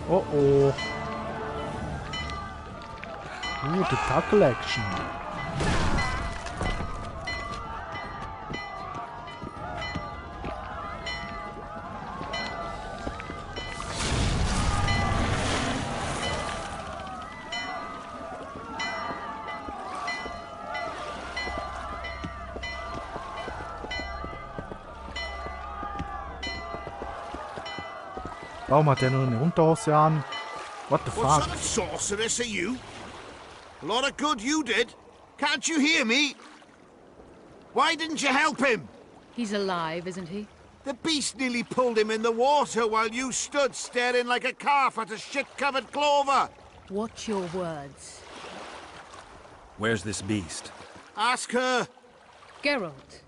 Oh oh. The Tag Collection. Warum hat der nur eine Unterhose an? What the fuck? What sort of sorceress are you? A lot of good you did. Can't you hear me? Why didn't you help him? He's alive, isn't he? The beast nearly pulled him in the water while you stood staring like a calf at a shit-covered clover. Watch your words. Where's this beast? Ask her. Geralt.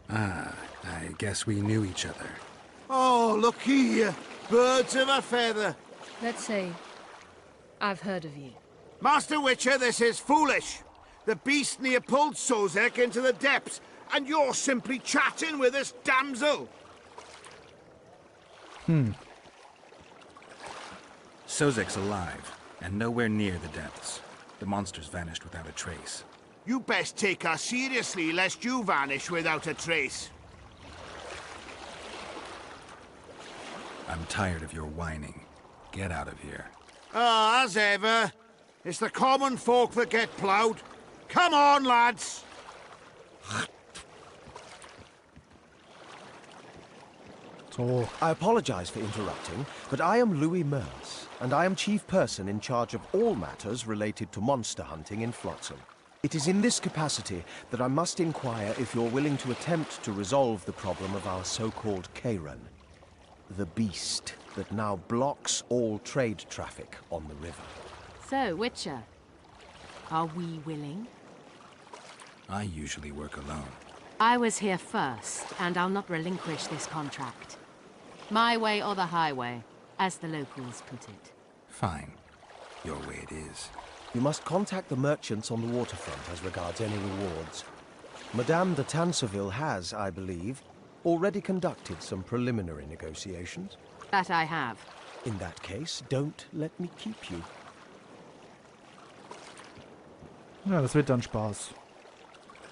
Ah, I guess we knew each other. Oh, look here. Birds of a feather. Let's say I've heard of you. Master Witcher, this is foolish. The beast near pulled Sozek into the depths, and you're simply chatting with this damsel. Sozek's alive, and nowhere near the depths. The monster's vanished without a trace. You best take her seriously, lest you vanish without a trace. I'm tired of your whining. Get out of here. Ah, as ever. It's the common folk that get ploughed. Come on, lads! So. I apologize for interrupting, but I am Louis Merce, and I am chief person in charge of all matters related to monster hunting in Flotsam. It is in this capacity that I must inquire if you're willing to attempt to resolve the problem of our so-called Kairan, the beast that now blocks all trade traffic on the river. So, Witcher, are we willing? I usually work alone. I was here first, and I'll not relinquish this contract. My way or the highway, as the locals put it. Fine. Your way it is. You must contact the merchants on the waterfront as regards any rewards. Madame de Tanseville has, I believe, already conducted some preliminary negotiations. That I have. In that case, don't let me keep you. Ja, das wird dann Spaß.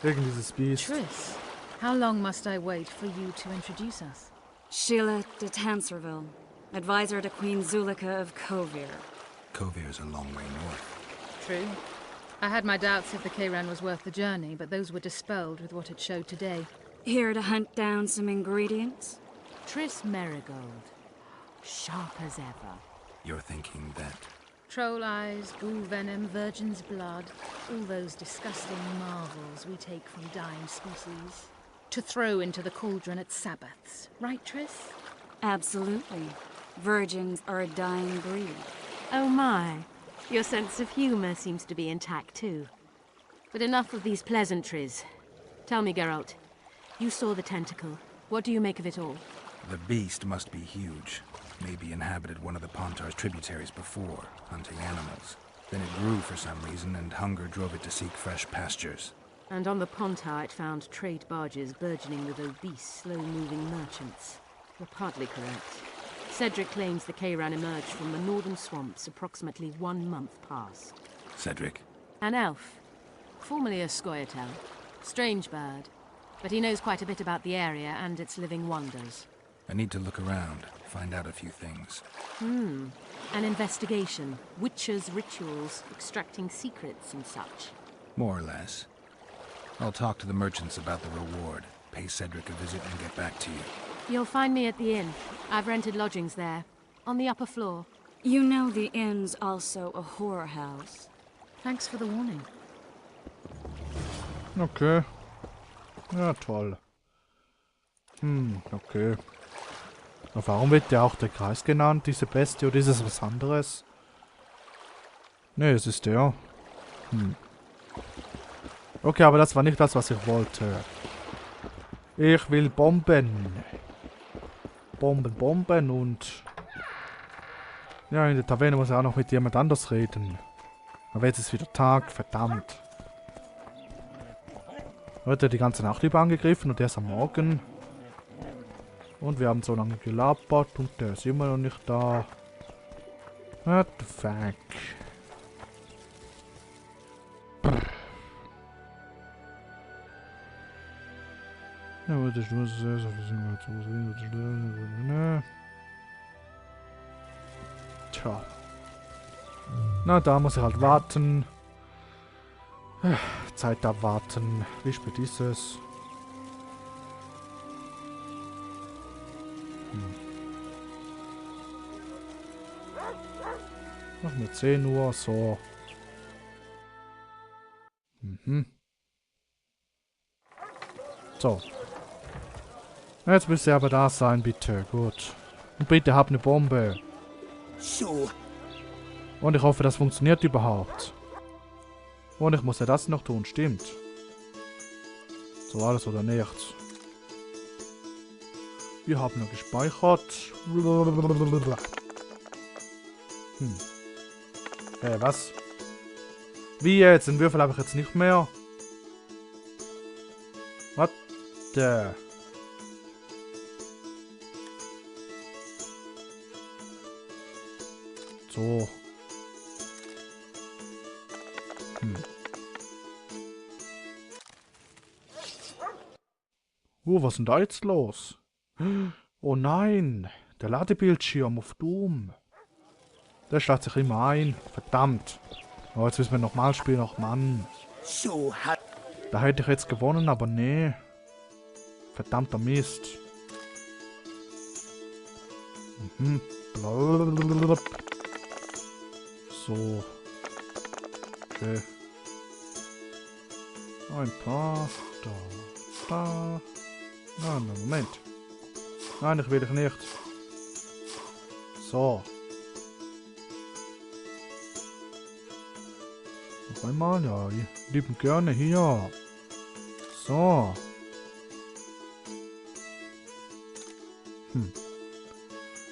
Gegen dieses Biest. Triss, how long must I wait for you to introduce us? Sheila de Tanserville, advisor to Queen Zulika of Kovir. Kovir's a long way north. True. I had my doubts if the Kairan was worth the journey, but those were dispelled with what it showed today. Here to hunt down some ingredients? Triss Merigold. Sharp as ever. You're thinking that... Troll eyes, ghoul venom, virgin's blood, all those disgusting marvels we take from dying species, to throw into the cauldron at Sabbaths. Right, Triss? Absolutely. Virgins are a dying breed. Oh my. Your sense of humor seems to be intact too. But enough of these pleasantries. Tell me, Geralt. You saw the tentacle. What do you make of it all? The beast must be huge. Maybe inhabited one of the Pontar's tributaries before, hunting animals. Then it grew for some reason, and hunger drove it to seek fresh pastures. And on the Pontar it found trade barges burgeoning with obese, slow-moving merchants. You're partly correct. Cedric claims the Kairan emerged from the northern swamps approximately 1 month past. Cedric? An elf. Formerly a Scoia'tael. Strange bird. But he knows quite a bit about the area and its living wonders. I need to look around, find out a few things. An investigation. Witchers' rituals, extracting secrets and such. More or less. I'll talk to the merchants about the reward, pay Cedric a visit and get back to you. You'll find me at the inn. I've rented lodgings there, on the upper floor. You know the inn's also a whorehouse. Thanks for the warning. Okay. Ja, toll. Okay. Und warum wird der auch der Kreis genannt, diese Bestie, oder ist es was anderes? Ne, es ist der. Okay, aber das war nicht das, was ich wollte. Ich will Bomben. Bomben und... Ja, in der Taverne muss ich auch noch mit jemand anders reden. Aber jetzt ist wieder Tag, verdammt. Heute die ganze Nacht über angegriffen und erst am Morgen. Und wir haben so lange gelabert und der ist immer noch nicht da. What the fuck? Ja, warte, ich muss es Tja. Na, da muss ich halt warten. Zeit abwarten. Wie spät ist es? Noch nur 10 Uhr, so. So. Jetzt müsst ihr aber da sein, bitte. Gut. Und bitte habt eine Bombe. So. Und ich hoffe, das funktioniert überhaupt. Und ich muss ja das noch tun, stimmt. So, alles oder nichts. Wir haben noch gespeichert. Was? Wie jetzt? Den Würfel habe ich jetzt nicht mehr. What the? So. Was ist denn da jetzt los? Oh nein, der Ladebildschirm auf Doom. Der schlägt sich immer ein. Verdammt. Oh, jetzt müssen wir nochmal spielen. Ach Mann. So hat. Da hätte ich jetzt gewonnen, aber nee. Verdammter Mist. Blablabla. So. Okay. Ein paar. Da. Nein, Moment. Nein, ich will dich nicht. So. Noch einmal, ja. Lieben gerne hier. So.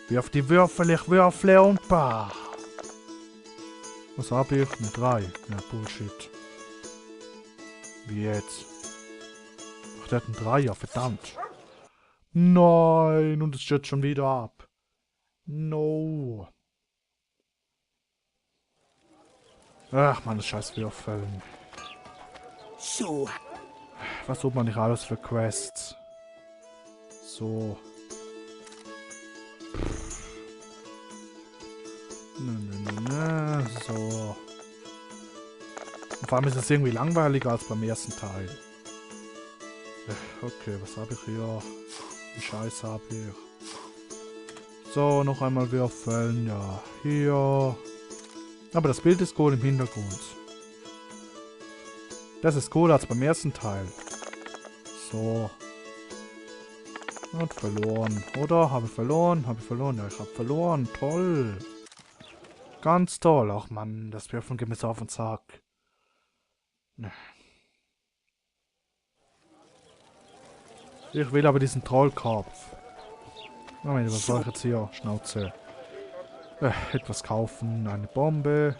Wirf die Würfel, ich würfle und bah. Was hab ich? Eine 3. Ja, Bullshit. Wie jetzt? Ach, der hat einen 3er, verdammt. Nein, und es stürzt schon wieder ab. No. Ach man, das scheiß Würfeln. So. Was tut man nicht alles für Quests? So. So. Und vor allem ist es irgendwie langweiliger als beim ersten Teil. Okay, was habe ich hier? Die Scheiße habe ich. So, noch einmal würfeln. Ja, hier. Aber das Bild ist cool im Hintergrund. Das ist cooler als beim ersten Teil. So. Und verloren. Oder? Habe ich verloren? Habe ich verloren? Ja, ich habe verloren. Toll. Ganz toll. Ach Mann, das Würfeln geht mir so auf den Sack. Ich will aber diesen Trollkopf. Moment, was soll ich jetzt hier? Schnauze. Etwas kaufen. Eine Bombe.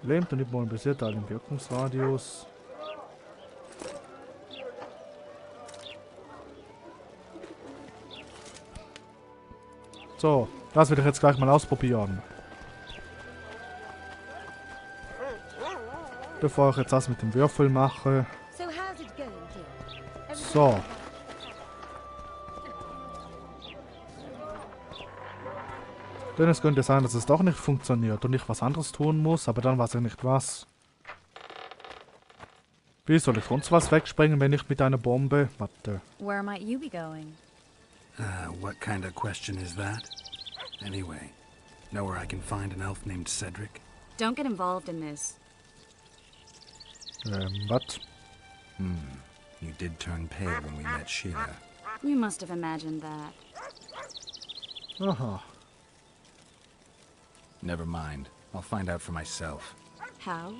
Lähmt und nicht mobilisiert all den Wirkungsradius. So, das will ich jetzt gleich mal ausprobieren. Bevor ich jetzt das mit dem Würfel mache. So. Denn es könnte sein, dass es doch nicht funktioniert und ich was anderes tun muss, aber dann weiß ich nicht was. Wie soll ich sonst was wegsprengen, wenn nicht mit einer Bombe? Warte. Where might you be going? What kind of question is that? Anyway, know where I can find an elf named Cedric? Don't get involved in this. What? You did turn pale when we met Sheila. You must have imagined that. Aha. Never mind. I'll find out for myself. How?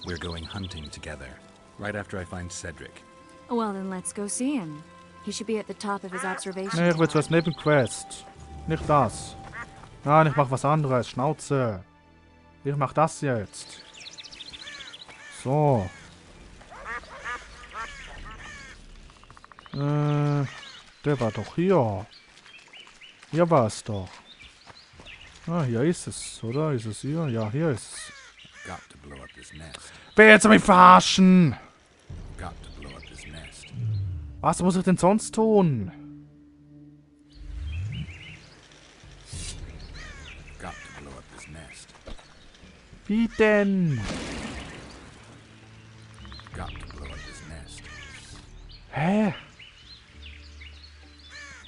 We're going hunting together, right after I find Cedric. Well, then let's go see him. He should be at the top of his observation Nee, ich will tower. was Nebenquest. Nicht das. Nein, ich mach was anderes. Schnauze. Ich mach das jetzt. So. Der war doch hier. Hier war es doch. Ah, hier ist es, oder? Ist es hier? Ja, hier ist es. Got to blow up this nest. Wer jetzt mich verarschen? Got to blow up this nest. Was muss ich denn sonst tun? Got to blow up this nest. Wie denn? Got to blow up this nest. Hä?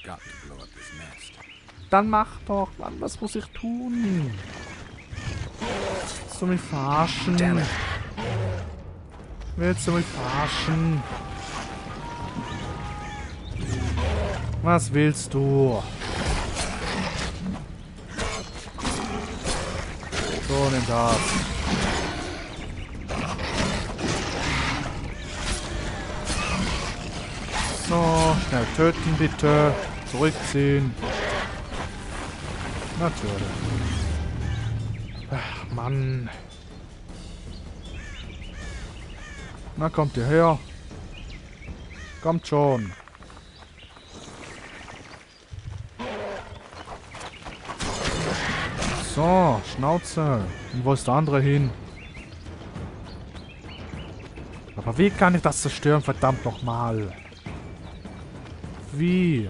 Got to blow up this nest. Dann mach doch. Mann, was muss ich tun? Willst du mich verarschen? Willst du mich verarschen? Was willst du? So, nimm das. So, schnell töten bitte. Zurückziehen. Natürlich. Ach, Mann. Na, kommt ihr her. Kommt schon. So, Schnauze. Und wo ist der andere hin? Aber wie kann ich das zerstören, verdammt nochmal? Wie?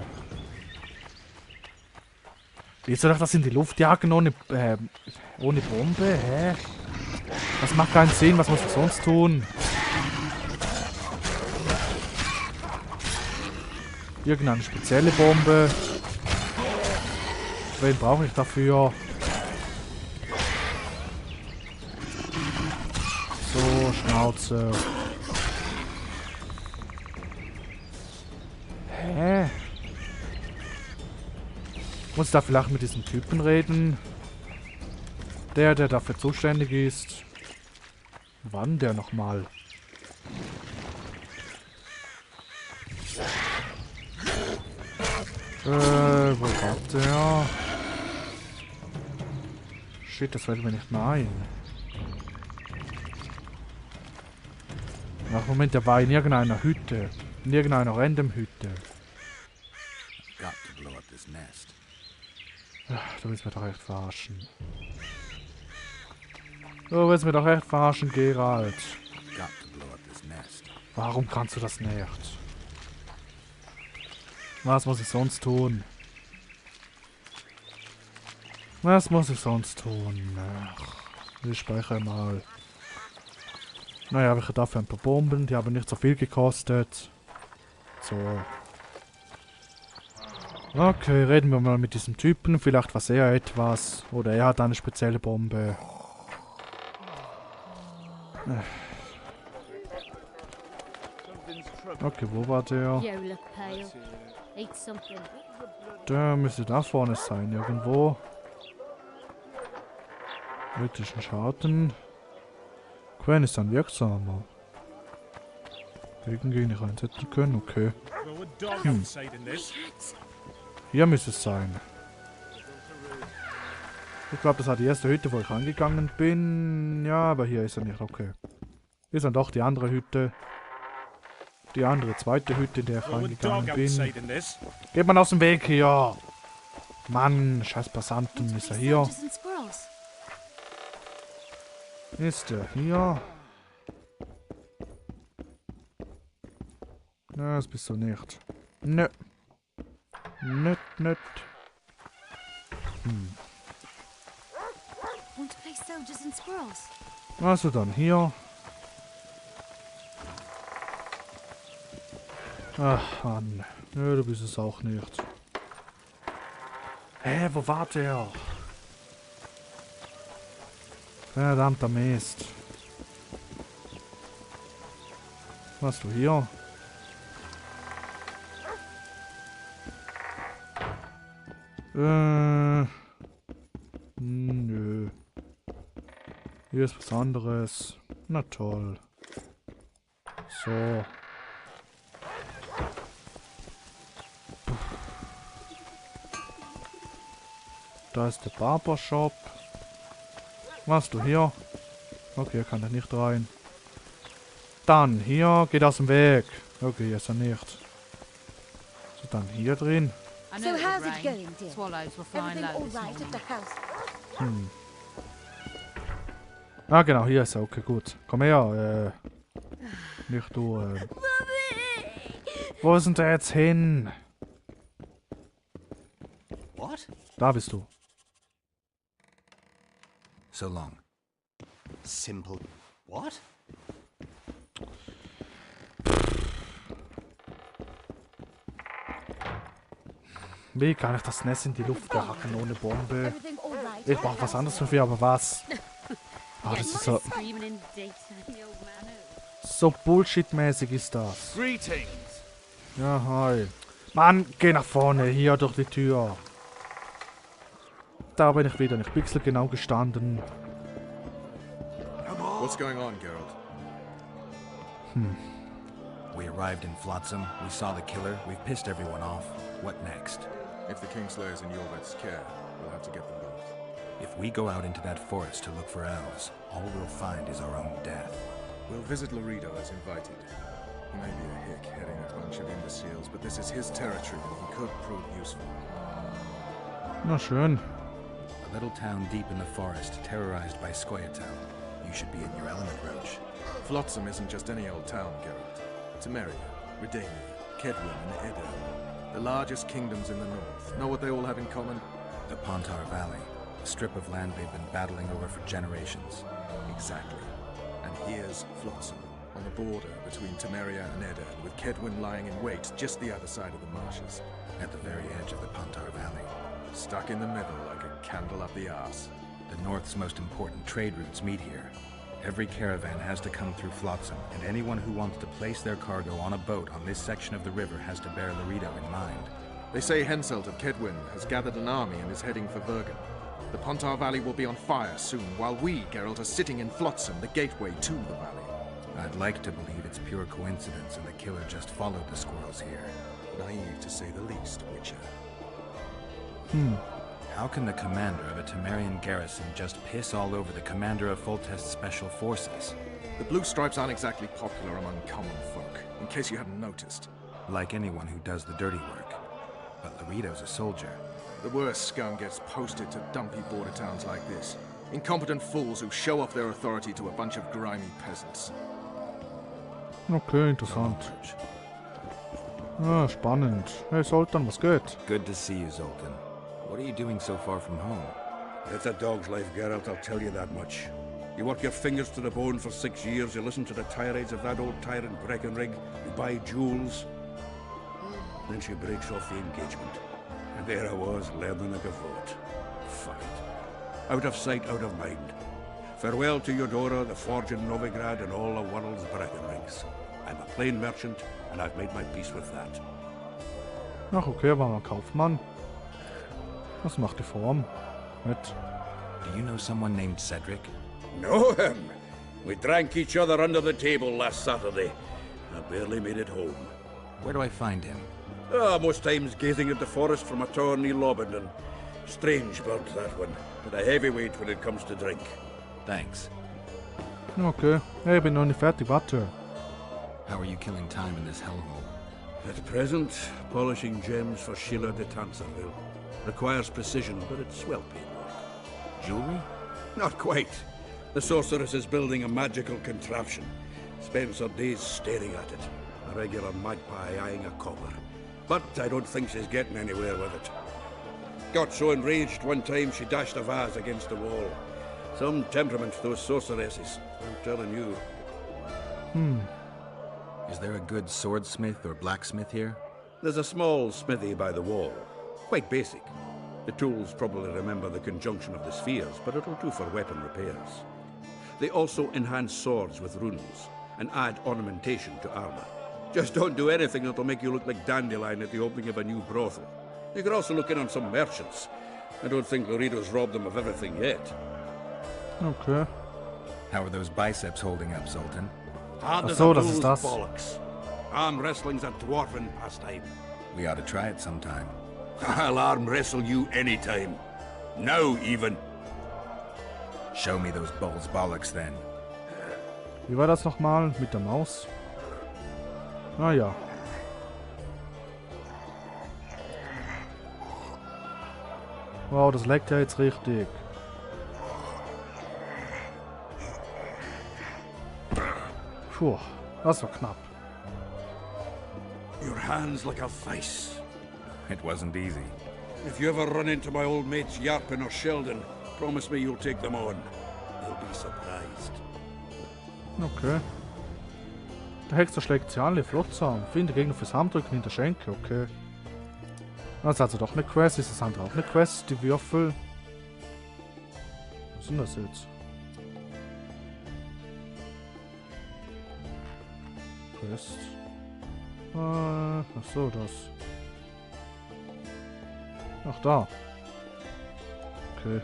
Wie soll ich das in die Luft jagen ohne Bombe? Hä? Das macht keinen Sinn. Was muss ich sonst tun? Irgendeine spezielle Bombe. Wen brauche ich dafür? So, Schnauze. Hä? Muss ich da vielleicht mit diesem Typen reden? Der dafür zuständig ist. Wann der nochmal? Wo war der? Shit, das fällt mir nicht mehr ein. Ach, Moment, der war in irgendeiner Hütte. In irgendeiner random Hütte. Got to blow up this nest. Ach, du willst mir doch echt verarschen. Du willst mir doch echt verarschen, Geralt. Got to blow up this nest. Warum kannst du das nicht? Was muss ich sonst tun? Was muss ich sonst tun? Ach, ich speichere mal. Naja, habe ich dafür ein paar Bomben, die haben nicht so viel gekostet. So. Okay, reden wir mal mit diesem Typen. Vielleicht weiß er etwas. Oder er hat eine spezielle Bombe. Okay, wo war der? Der müsste da vorne sein, irgendwo. Kritischen Schaden. Quen ist dann wirksamer. Wegen nicht einsetzen können, okay. Hier müsste es sein. Ich glaube, das war die erste Hütte, wo ich angegangen bin. Ja, aber hier ist er nicht, okay. Hier ist dann doch die andere Hütte. Die andere zweite Hütte, in der ich angegangen bin. Geht man aus dem Weg hier! Mann, scheiß Passanten, ist er hier? Ist er hier? Na, das bist du nicht. Nö. Nett. Also dann hier. Ach Mann. Nö, du bist es auch nicht. Hä, wo war der? Verdammter Mist. Was hast du hier? Nö. Hier ist was anderes. Na toll. So. Da ist der Barbershop. Was hast du hier? Okay, hier kann er nicht rein. Dann hier, geht aus dem Weg. Okay, hier ist er nicht. So, dann hier drin. So how's it going, dear? Swallows were flying low this morning. Ah, genau, hier ist er. Okay, gut. Komm her, nicht du, Wo ist denn der jetzt hin? What? Da bist du. So long. Simple. What? Wie kann ich das Nest in die Luft jagen ohne Bombe? Ich mach was anderes dafür, aber was? Ah, das ist so... So Bullshit-mäßig ist das. Greetings. Ja, hi. Mann, geh nach vorne, hier durch die Tür. Da bin ich wieder nicht pixelgenau gestanden. What's going on, Geralt? We arrived in Flotsam, we saw the killer, we've pissed everyone off. What next? If the Kingslayer's in Jorvet's care, we'll have to get them both. If we go out into that forest to look for elves, all we'll find is our own death. We'll visit Laredo as invited. He may be a hick heading a bunch of imbeciles, but this is his territory and he could prove useful. Na schön. A little town deep in the forest, terrorized by Scoia'tael. You should be in your element, Roach. Flotsam isn't just any old town, Geralt. Temeria, Redania, Kedwin, and Edda. The largest kingdoms in the north. Know what they all have in common? The Pontar Valley, a strip of land they've been battling over for generations. Exactly. And here's Flotsam, on the border between Temeria and Edda, with Kedwin lying in wait just the other side of the marshes. At the very edge of the Pontar Valley. Stuck in the middle like a candle up the arse. The North's most important trade routes meet here. Every caravan has to come through Flotsam, and anyone who wants to place their cargo on a boat on this section of the river has to bear Laredo in mind. They say Henselt of Kedwin has gathered an army and is heading for Vergen. The Pontar Valley will be on fire soon, while we, Geralt, are sitting in Flotsam, the gateway to the valley. I'd like to believe it's pure coincidence and the killer just followed the squirrels here. Naive to say the least, Witcher. How can the commander of a Temerian garrison just piss all over the commander of Foltest's special forces? The Blue Stripes aren't exactly popular among common folk, in case you hadn't noticed. Like anyone who does the dirty work. But Laredo's a soldier. The worst scum gets posted to dumpy border towns like this. Incompetent fools who show off their authority to a bunch of grimy peasants. Okay, interessant. Ah, spannend. Hey, Zoltan, was geht? Good to see you, Zoltan. What are you doing so far from home? It's a dog's life, Geralt, I'll tell you that much. You work your fingers to the bone for 6 years, you listen to the tirades of that old tyrant Breckenrig, you buy jewels. Then she breaks off the engagement. And there I was, learning like a vote. Fuck it. Out of sight, out of mind. Farewell to Eudora, the forge in Novigrad, and all the world's Breckenrigs. I'm a plain merchant, and I've made my peace with that. Ach, okay, war mal Kaufmann. Was macht die Form? Mit. Do you know someone named Cedric? Know him? We drank each other under the table last Saturday. I barely made it home. Where do I find him? Most times gazing at the forest from a tower near Lobendon. Strange bird, that one, but a heavyweight when it comes to drink. Thanks. Okay. Hey, ich bin noch nicht fertig, warte. How are you killing time in this hellhole? At present, polishing gems for Sheila de Tanserville. Requires precision, but it's well-paid work. Jewelry? Not quite. The sorceress is building a magical contraption. Spends her days staring at it. A regular magpie eyeing a copper. But I don't think she's getting anywhere with it. Got so enraged one time she dashed a vase against the wall. Some temperament, those sorceresses. I'm telling you. Is there a good swordsmith or blacksmith here? There's a small smithy by the wall. Quite basic. The tools probably remember the conjunction of the spheres, but it'll do for weapon repairs. They also enhance swords with runes, and add ornamentation to armor. Just don't do anything that'll make you look like Dandelion at the opening of a new brothel. You could also look in on some merchants. I don't think Laredo's robbed them of everything yet. Okay. How are those biceps holding up, Zoltan? Hard Ach as so, a das ist bull's das. bollocks. Arm wrestling's a dwarven pastime. We ought to try it sometime. I'll arm wrestle you anytime. Now, even. Show me those bulls bollocks then. Wie war das nochmal mit der Maus? Ah ja. Wow, das leckt ja jetzt richtig. Puh, das war knapp. Your hand's like a vice. It wasn't easy. If you ever run into my old mates Yarpin or Sheldon, promise me you'll take them on. They'll be surprised. Okay. Der Hexer schlägt sie alle flott zusammen. Finde Gegner fürs Handrücken in der Schenke, okay. Das ist also doch eine Quest. Ist das andere auch eine Quest? Die Würfel. Was sind das jetzt? Quest. Ach so, das. Ach, da. Okay.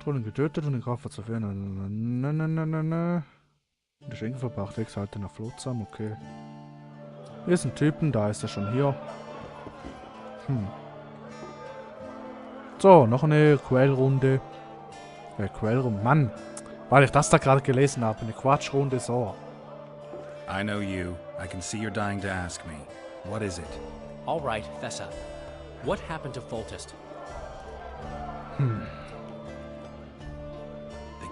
Trollen getötet und den Graf zu verwehren. Der Schenken verbracht, weghalte nach Flotsam, okay. Hier ist ein Typen, da ist er schon hier. So, noch eine Quellrunde. Quellrunde, Mann. Weil ich das da gerade gelesen habe, eine Quatschrunde, so. I know you. I can see you're dying to ask me. What is it? All right, fess up. What happened to Foltest? The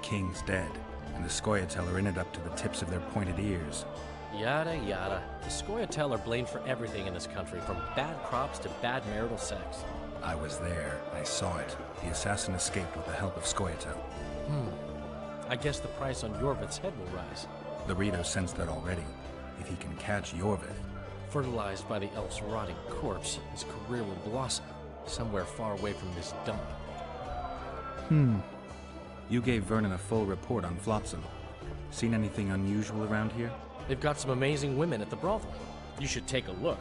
king's dead, and the Scoia'tael are in it up to the tips of their pointed ears. Yada yada. The Scoia'tael are blamed for everything in this country, from bad crops to bad marital sex. I was there. I saw it. The assassin escaped with the help of Scoia'tael. I guess the price on Yorvith's head will rise. The Rito sensed that already. If he can catch Yorvith. Fertilized by the elf's rotting corpse, his career will blossom somewhere far away from this dump. You gave Vernon a full report on Flotsam. Seen anything unusual around here? They've got some amazing women at the brothel. You should take a look.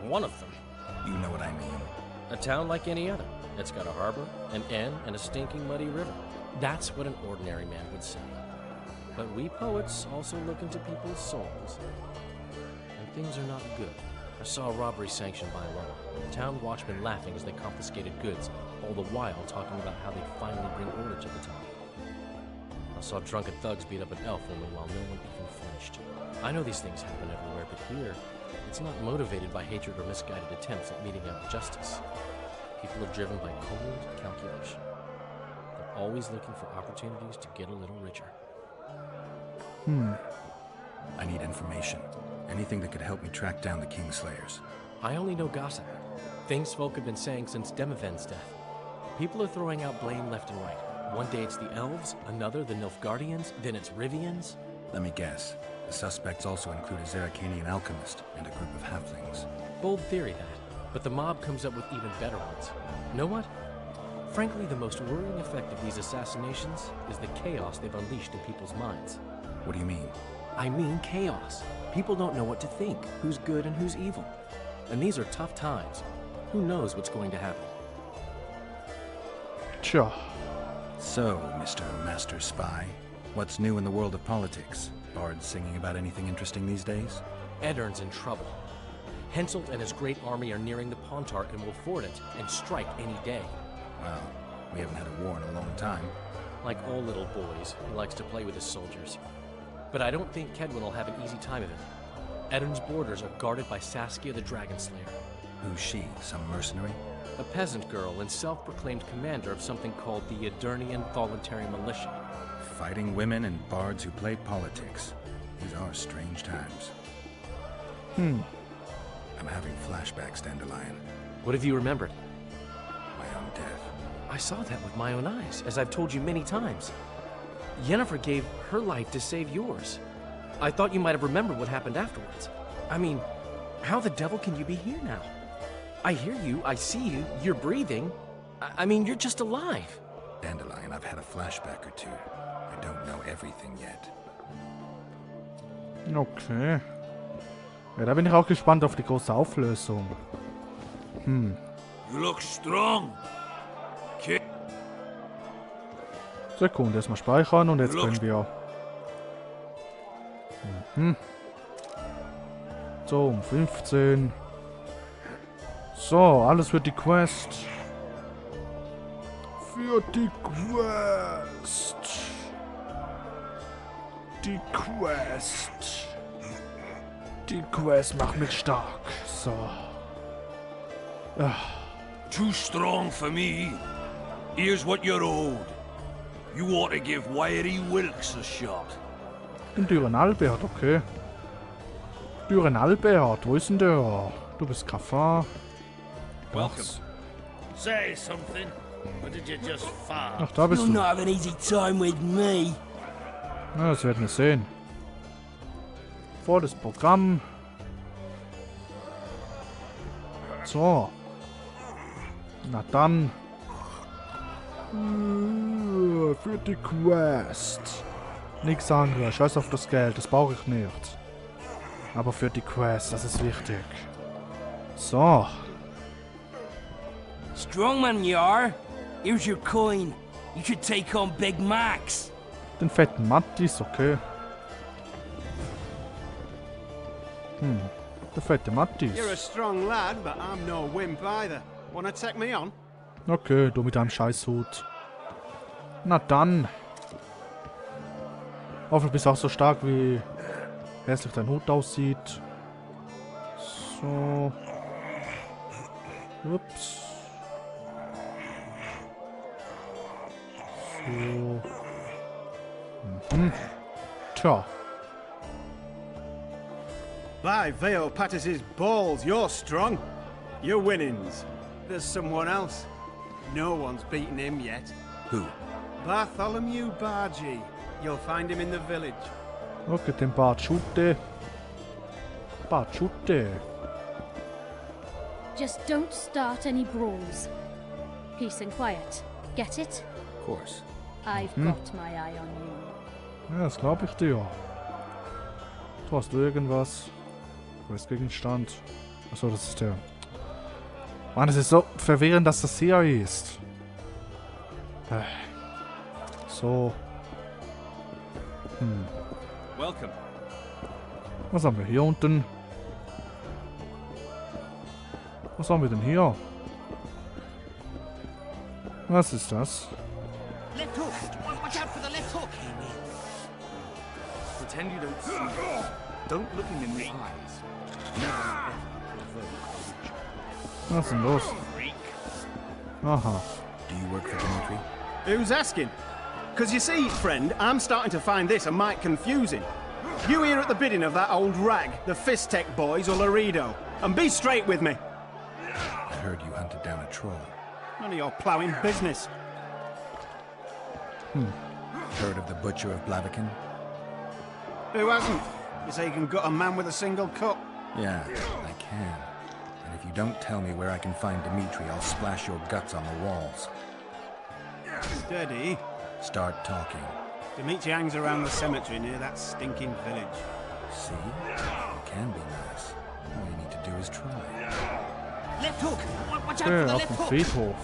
One of them. You know what I mean. A town like any other. It's got a harbor, an inn, and a stinking muddy river. That's what an ordinary man would say. But we poets also look into people's souls. And things are not good. I saw a robbery sanctioned by law. The town watchmen laughing as they confiscated goods, all the while talking about how they'd finally bring order to the town. I saw drunken thugs beat up an elf woman while no one even flinched. I know these things happen everywhere, but here, it's not motivated by hatred or misguided attempts at meting out justice. People are driven by cold calculation. They're always looking for opportunities to get a little richer. I need information. Anything that could help me track down the Kingslayers. I only know gossip. Things folk have been saying since Demoven's death. People are throwing out blame left and right. One day it's the elves, another the Nilfgaardians, then it's Rivians. Let me guess. The suspects also include a Zerrikanian alchemist and a group of halflings. Bold theory, that. But the mob comes up with even better ones. Know what? Frankly, the most worrying effect of these assassinations is the chaos they've unleashed in people's minds. What do you mean? I mean chaos. People don't know what to think, who's good and who's evil. And these are tough times. Who knows what's going to happen? Tja. So, Mr. Master Spy, what's new in the world of politics? Bards singing about anything interesting these days? Eddern's in trouble. Henselt and his great army are nearing the Pontar and will ford it and strike any day. Well, we haven't had a war in a long time. Like all little boys, he likes to play with his soldiers. But I don't think Kedwin will have an easy time of it. Eddern's borders are guarded by Saskia the Dragon Slayer. Who's she? Some mercenary? A peasant girl and self-proclaimed commander of something called the Edirnian Voluntary Militia. Fighting women and bards who play politics. These are strange times. I'm having flashbacks, Dandelion. What have you remembered? My own death. I saw that with my own eyes, as I've told you many times. Yennefer gave her life to save yours. I thought you might have remembered what happened afterwards. I mean, how the devil can you be here now? I hear you, I see you, you're breathing. I mean, you're just alive. Dandelion, I've had a flashback or two. I don't know everything yet. Okay. Ja, da bin ich auch gespannt auf die große Auflösung. You look strong. Sekunde, erstmal speichern und jetzt können wir... So, um 15. So, alles für die Quest. Für die Quest. Die Quest. Die Quest macht mich stark. So. Too strong for me. Here's what you're owed. You ought to give Wiry Wilkes a shot. Den Düren Albert, okay. Düren Albert, wo ist denn der? Du bist Kaffee. Welcome. Say something, or did you just fart? Ach, da bist You'll du. not have an easy time with me. Na, das werden wir sehen. Volles Programm. So. Na dann. Für die Quest. Nix anderes. Scheiß auf das Geld. Das brauche ich nicht. Aber für die Quest, das ist wichtig. So. Strongman you are. Here's your coin. You should take on Big Max. Den fetten Mattis, okay. Der fette Mattis. You're a strong lad, but I'm no wimp either. Wanna take me on? Okay, du mit deinem Scheißhut. Na dann. Hoffentlich bist du auch so stark, wie hässlich dein Hut aussieht. So. Ups. So. Tja. By Veo Pattis's balls, you're strong. You're winnings. There's someone else. No one's beaten him yet. Who? Bartholomew Bargy. You'll find him in the village. Okay, den Bartschute. Bartschute. Just don't start any brawls. Peace and quiet. Get it? Of course. I've got my eye on you. Ja, das glaube ich dir. Du hast irgendwas. Questgegenstand. Achso, das ist der. Mann, es ist so verwirrend, dass das hier ist. So. Welcome. Was haben wir hier unten? Was haben wir denn hier? Was ist das? Left hook. Watch out for the left hook. Pretend you don't see me. Don't look him in the eyes. Was ist denn los? Aha. Do you work for Dimitri? Who's asking? Because you see, friend, I'm starting to find this a mite confusing. You here at the bidding of that old rag, the Fist Tech boys or Laredo? And be straight with me. I heard you hunted down a troll. None of your ploughing business. Heard of the butcher of Blaviken? Who hasn't? You say you can gut a man with a single cut? Yeah, I can. And if you don't tell me where I can find Dimitri, I'll splash your guts on the walls. Steady. Start talking. Dimitri hangs around the cemetery near that stinking village. See? It can be nice. All you need to do is try. Left hook. Watch out Okay, for the auf left dem hook. Friedhof.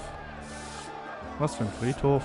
Was für ein Friedhof?